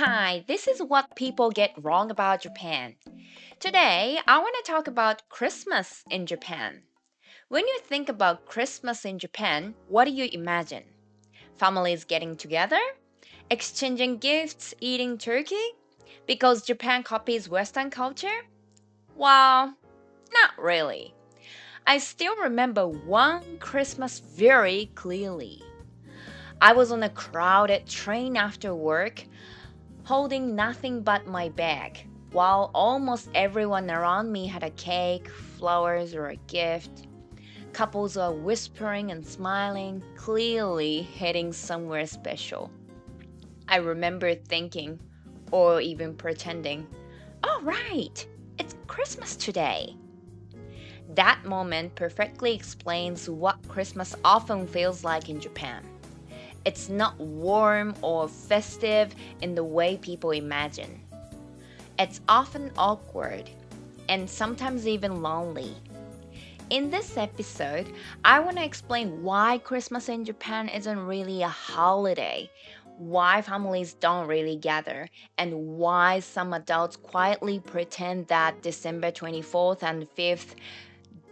Hi, this is what people get wrong about Japan. Today, I want to talk about Christmas in Japan. When you think about Christmas in Japan, what do you imagine? Families getting together? Exchanging gifts? Eating turkey? Because Japan copies Western culture? Well, not really. I still remember one Christmas very clearly. I was on a crowded train after work, holding nothing but my bag, while almost everyone around me had a cake, flowers, or a gift. Couples were whispering and smiling, clearly heading somewhere special. I remember thinking, or even pretending, oh, right, it's Christmas today. That moment perfectly explains what Christmas often feels like in Japan. It's not warm or festive in the way people imagine. It's often awkward and sometimes even lonely. In this episode, I want to explain why Christmas in Japan isn't really a holiday, why families don't really gather, and why some adults quietly pretend that December 24th and 5th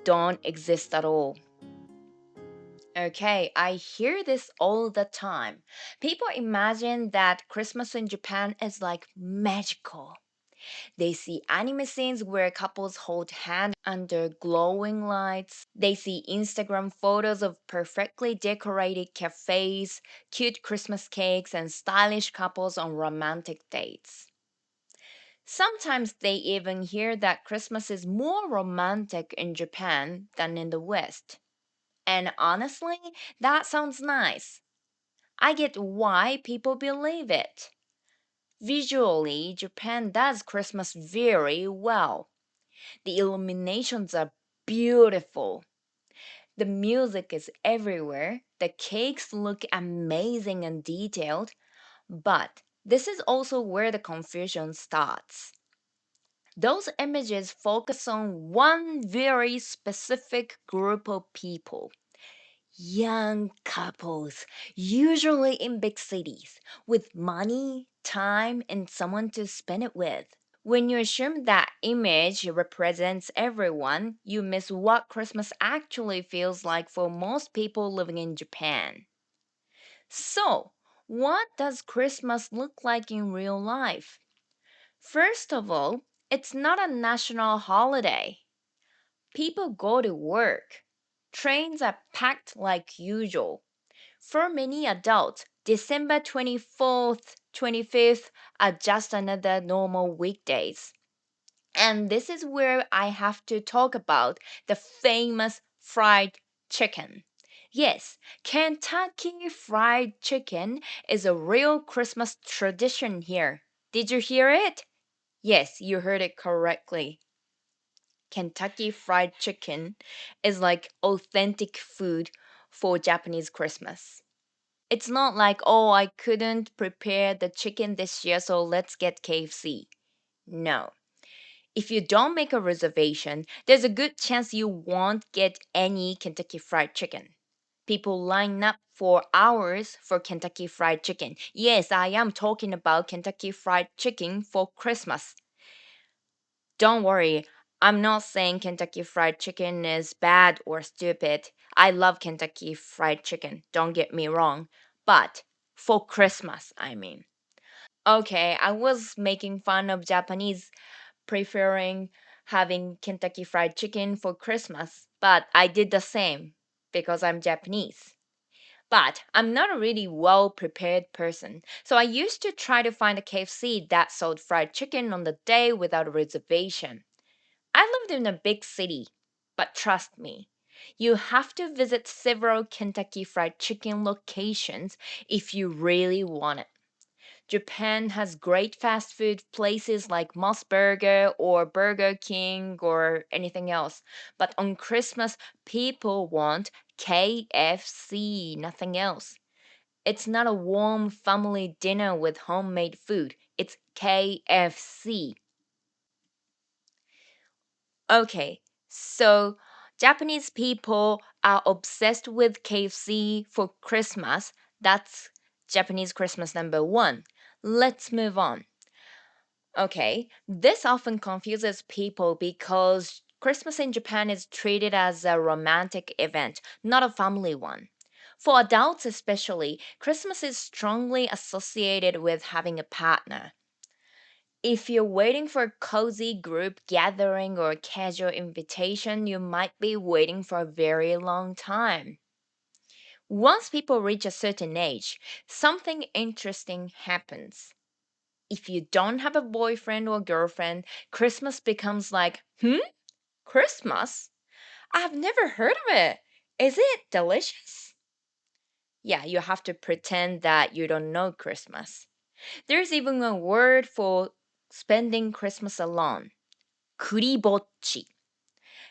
don't exist at all. Okay, I hear this all the time. People imagine that Christmas in Japan is like magical. They see anime scenes where couples hold hands under glowing lights. They see Instagram photos of perfectly decorated cafes, cute Christmas cakes, and stylish couples on romantic dates. Sometimes they even hear that Christmas is more romantic in Japan than in the West. And honestly, that sounds nice. I get why people believe it. Visually, Japan does Christmas very well. The illuminations are beautiful. The music is everywhere. The cakes look amazing and detailed. But this is also where the confusion starts. Those images focus on one very specific group of people. Young couples, usually in big cities, with money, time, and someone to spend it with. When you assume that image represents everyone, you miss what Christmas actually feels like for most people living in Japan. So, what does Christmas look like in real life? First of all, it's not a national holiday. People go to work. Trains are packed like usual. For many adults, December 24th, 25th are just another normal weekdays. And this is where I have to talk about the famous fried chicken. Yes, Kentucky Fried Chicken is a real Christmas tradition here. Did you hear it? Yes, you heard it correctly. Kentucky Fried Chicken is like authentic food for Japanese Christmas. It's not like, oh, I couldn't prepare the chicken this year, so let's get KFC. No. If you don't make a reservation, there's a good chance you won't get any Kentucky Fried Chicken. People line up for hours for Kentucky Fried Chicken. Yes, I am talking about Kentucky Fried Chicken for Christmas. Don't worry, I'm not saying Kentucky Fried Chicken is bad or stupid. I love Kentucky Fried Chicken, don't get me wrong. But for Christmas, I mean. Okay, I was making fun of Japanese preferring having Kentucky Fried Chicken for Christmas, but I did the same because I'm Japanese. But I'm not a really well prepared person, so I used to try to find a KFC that sold fried chicken on the day without a reservation. I lived in a big city, but trust me, you have to visit several Kentucky Fried Chicken locations if you really want it. Japan has great fast food places like Moss Burger or Burger King or anything else. But on Christmas, people want KFC, nothing else. It's not a warm family dinner with homemade food. It's KFC. Okay, so Japanese people are obsessed with KFC for Christmas. That's Japanese Christmas number one. Let's move on. Okay, this often confuses people because Christmas in Japan is treated as a romantic event, not a family one. For adults, especially, Christmas is strongly associated with having a partner. If you're waiting for a cozy group gathering or a casual invitation, you might be waiting for a very long time. Once people reach a certain age, something interesting happens. If you don't have a boyfriend or girlfriend, Christmas becomes like, Christmas? I've never heard of it. Is it delicious? Yeah, you have to pretend that you don't know Christmas. There's even a word for spending Christmas alone. Kuribocchi.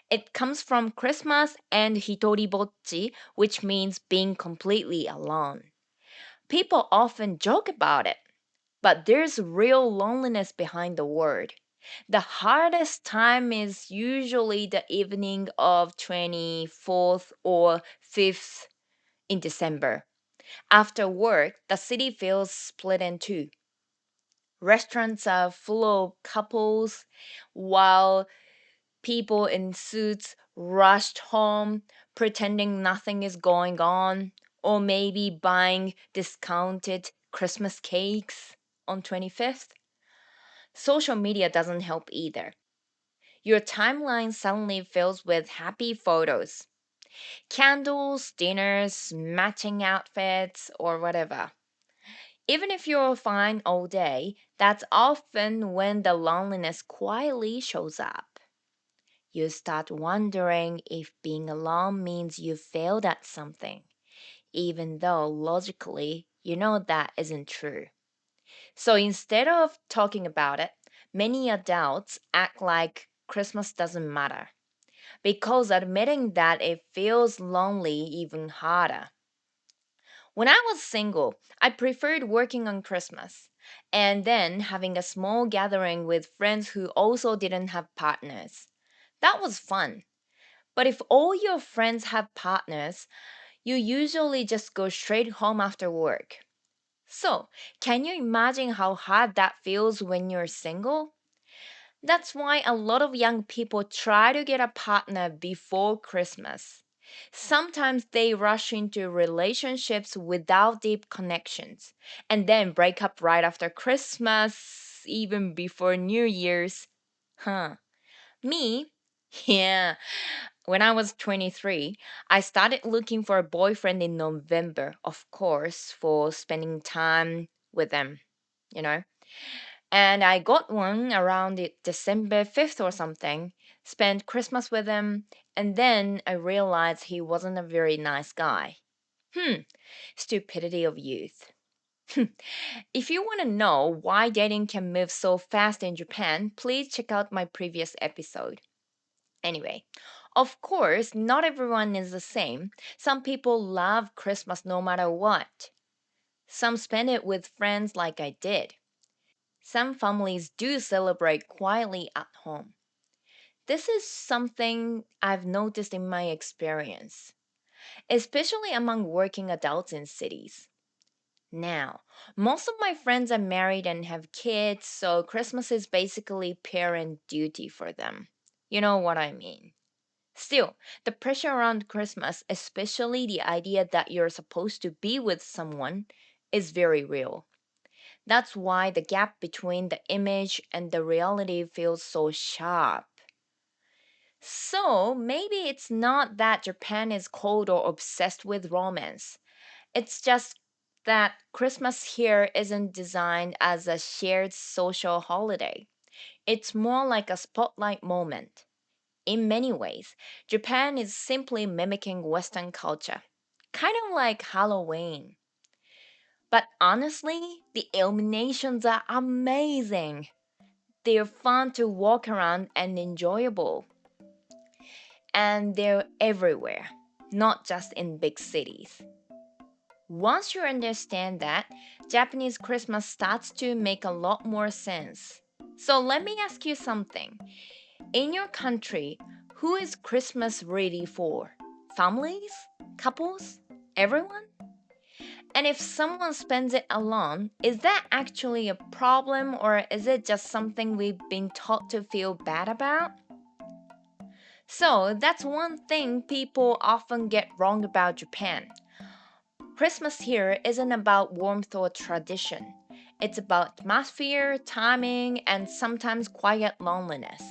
It comes from Christmas and hitoribocchi, which means being completely alone. People often joke about it, but there's real loneliness behind the word. The hardest time is usually the evening of 24th or 5th in December. After work, the city feels split in two. Restaurants are full of couples, while people in suits rushed home, pretending nothing is going on, or maybe buying discounted Christmas cakes on 25th. Social media doesn't help either. Your timeline suddenly fills with happy photos, candles, dinners, matching outfits, or whatever. Even if you're fine all day, that's often when the loneliness quietly shows up. You start wondering if being alone means you failed at something, even though logically you know that isn't true. So instead of talking about it, many adults act like Christmas doesn't matter because admitting that it feels lonely even harder. When I was single, I preferred working on Christmas and then having a small gathering with friends who also didn't have partners. That was fun. But if all your friends have partners, you usually just go straight home after work. So, can you imagine how hard that feels when you're single? That's why a lot of young people try to get a partner before Christmas. Sometimes they rush into relationships without deep connections and then break up right after Christmas, even before New Year's. Huh. Me? Yeah. When I was 23, I started looking for a boyfriend in November, of course, for spending time with them, you know. And I got one around December 5th or something, spent Christmas with him, and then I realized he wasn't a very nice guy. Hmm, stupidity of youth. If you want to know why dating can move so fast in Japan, please check out my previous episode. Anyway, of course, not everyone is the same. Some people love Christmas no matter what. Some spend it with friends like I did. Some families do celebrate quietly at home. This is something I've noticed in my experience, especially among working adults in cities. Now, most of my friends are married and have kids, so Christmas is basically parent duty for them. You know what I mean? Still, the pressure around Christmas, especially the idea that you're supposed to be with someone, is very real. That's why the gap between the image and the reality feels so sharp. So, maybe it's not that Japan is cold or obsessed with romance. It's just that Christmas here isn't designed as a shared social holiday. It's more like a spotlight moment. In many ways, Japan is simply mimicking Western culture, kind of like Halloween. But honestly, the illuminations are amazing. They're fun to walk around and enjoyable. And they're everywhere, not just in big cities. Once you understand that, Japanese Christmas starts to make a lot more sense. So let me ask you something. In your country, who is Christmas ready for? Families? Couples? Everyone? And if someone spends it alone, is that actually a problem or is it just something we've been taught to feel bad about? So, that's one thing people often get wrong about Japan. Christmas here isn't about warmth or tradition. It's about atmosphere, timing, and sometimes quiet loneliness.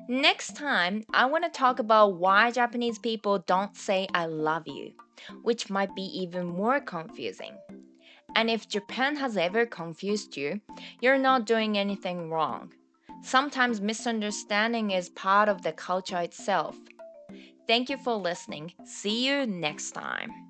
Next time, I want to talk about why Japanese people don't say I love you, which might be even more confusing. And if Japan has ever confused you, you're not doing anything wrong. Sometimes misunderstanding is part of the culture itself. Thank you for listening. See you next time.